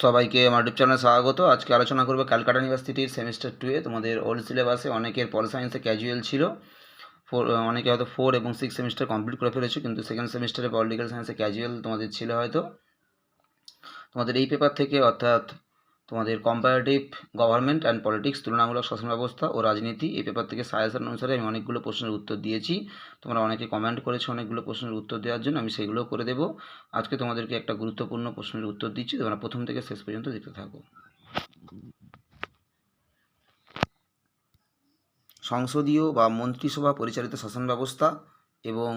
সবাইকে আমার ইউটিউব চ্যানেলে স্বাগত। আজকে আলোচনা করব ক্যালকাটা ইউনিভার্সিটির সেমিস্টার 2 এ তোমাদের ওল্ড সিলেবাসে অনেকের পল সায়েন্সে ক্যাজুয়াল ছিল। অনেকে হয়তো 4 এবং 6 সেমিস্টার কমপ্লিট করে ফেলেছো, কিন্তু সেকেন্ড সেমিস্টারে পলিটিক্যাল সায়েন্সে ক্যাজুয়াল তোমাদের ছিল হয়তো। তোমাদের এই পেপার থেকে, অর্থাৎ তোমাদের কম্পারেটিভ গভর্নমেন্ট অ্যান্ড পলিটিক্স, তুলনামূলক শাসন ব্যবস্থা ও রাজনীতি, এই পেপার থেকে সাজেশন অনুসারে আমি অনেকগুলো প্রশ্নের উত্তর দিয়েছি। তোমরা অনেকে কমেন্ট করেছো অনেকগুলো প্রশ্নের উত্তর দেওয়ার জন্য, আমি সেগুলোও করে দেবো। আজকে তোমাদেরকে একটা গুরুত্বপূর্ণ প্রশ্নের উত্তর দিচ্ছি, তোমরা প্রথম থেকে শেষ পর্যন্ত দেখতে থাকো। সংসদীয় বা মন্ত্রিসভা পরিচালিত শাসন ব্যবস্থা এবং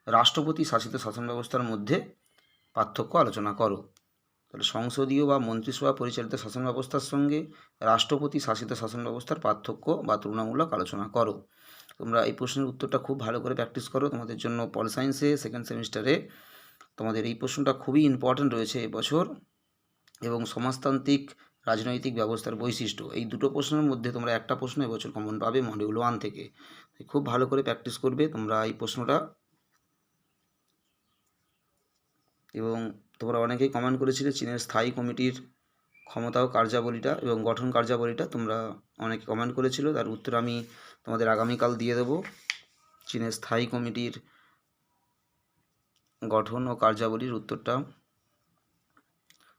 রাষ্ট্রপতি শাসিত শাসন ব্যবস্থার মধ্যে পার্থক্য আলোচনা করো। তাহলে সংসদীয় বা মন্ত্রিসভা পরিচালিত শাসন ব্যবস্থার সঙ্গে রাষ্ট্রপতি শাসিত শাসন ব্যবস্থার পার্থক্য বা তুলনামূলক আলোচনা করো। তোমরা এই প্রশ্নের উত্তরটা খুব ভালো করে প্র্যাকটিস করো। তোমাদের জন্য পল সায়েন্সে সেকেন্ড সেমিস্টারে তোমাদের এই প্রশ্নটা খুবই ইম্পর্ট্যান্ট রয়েছে এবছর। এবং সমাজতান্ত্রিক রাজনৈতিক ব্যবস্থার বৈশিষ্ট্য, এই দুটো প্রশ্নের মধ্যে তোমরা একটা প্রশ্ন এবছর কমন পাবে মডিউল 1 থেকে। খুব ভালো করে প্র্যাকটিস করবে তোমরা এই প্রশ্নটা। এবং তোমরা অনেকেই কমেন্ট করেছিলে চীনের স্থায়ী কমিটির ক্ষমতা ও কার্যাবলীটা এবং গঠন কার্যাবলীটা, তোমরা অনেকে কমেন্ট করেছিল, তার উত্তর আমি তোমাদের আগামীকাল দিয়ে দেবো। চীনের স্থায়ী কমিটির গঠন ও কার্যাবলীর উত্তরটা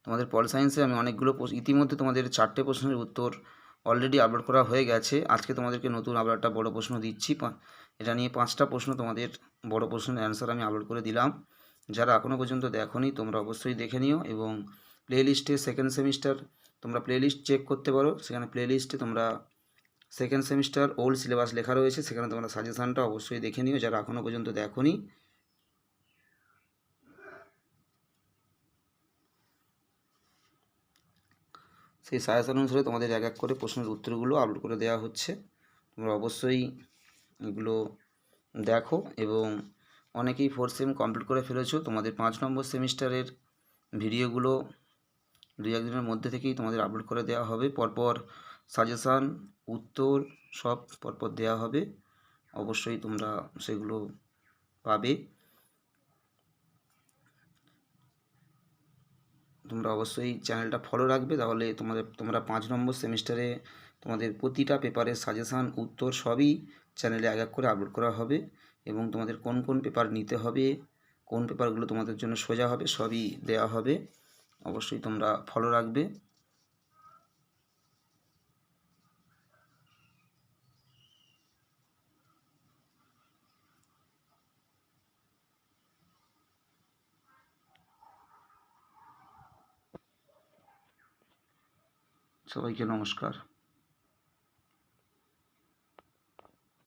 তোমাদের পল সায়েন্সে আমি অনেকগুলো ইতিমধ্যে তোমাদের 4টে প্রশ্নের উত্তর অলরেডি আপলোড করা হয়ে গেছে। আজকে তোমাদেরকে নতুন আবার একটা বড় প্রশ্ন দিচ্ছি। এটা নিয়ে 5টা প্রশ্ন তোমাদের বড় প্রশ্নের অ্যান্সার আমি আপলোড করে দিলাম। যারা এখনও পর্যন্ত দেখোনি তোমরা অবশ্যই দেখে নিও। এবং প্লে লিস্টে সেকেন্ড সেমিস্টার তোমরা প্লে লিস্ট চেক করতে পারো, সেখানে প্লে লিস্টে তোমরা সেকেন্ড সেমিস্টার ওল্ড সিলেবাস লেখা রয়েছে, সেখানে তোমরা সাজেশানটা অবশ্যই দেখে নিও যারা এখনও পর্যন্ত দেখোনি। সেই সাজেশন অনুসারে তোমাদের এক এক করে প্রশ্নের উত্তরগুলো আপলোড করে দেওয়া হচ্ছে। তোমরা অবশ্যই এগুলো দেখো। এবং অনেকেই 4 সেম কমপ্লিট করে ফেলেছো, তোমাদের 5 নম্বর সেমিস্টারের ভিডিওগুলো 2-1 দিনের মধ্যে থেকেই তোমাদের আপলোড করে দেওয়া হবে। পরপর সাজেশান, উত্তর সব পরপর দেওয়া হবে, অবশ্যই তোমরা সেগুলো পাবে। তোমরা অবশ্যই চ্যানেলটা ফলো রাখবে, তাহলে তোমরা 5 নম্বর সেমিস্টারে তোমাদের প্রতিটা পেপারের সাজেশান, উত্তর সবই চ্যানেলে এক এক করে আপলোড করা হবে। এবং তোমাদের কোন কোন পেপার নিতে হবে, কোন পেপারগুলো তোমাদের জন্য সোজা হবে, সবই দেওয়া হবে। অবশ্যই তোমরা ফলো রাখবে। সবাইকে নমস্কার।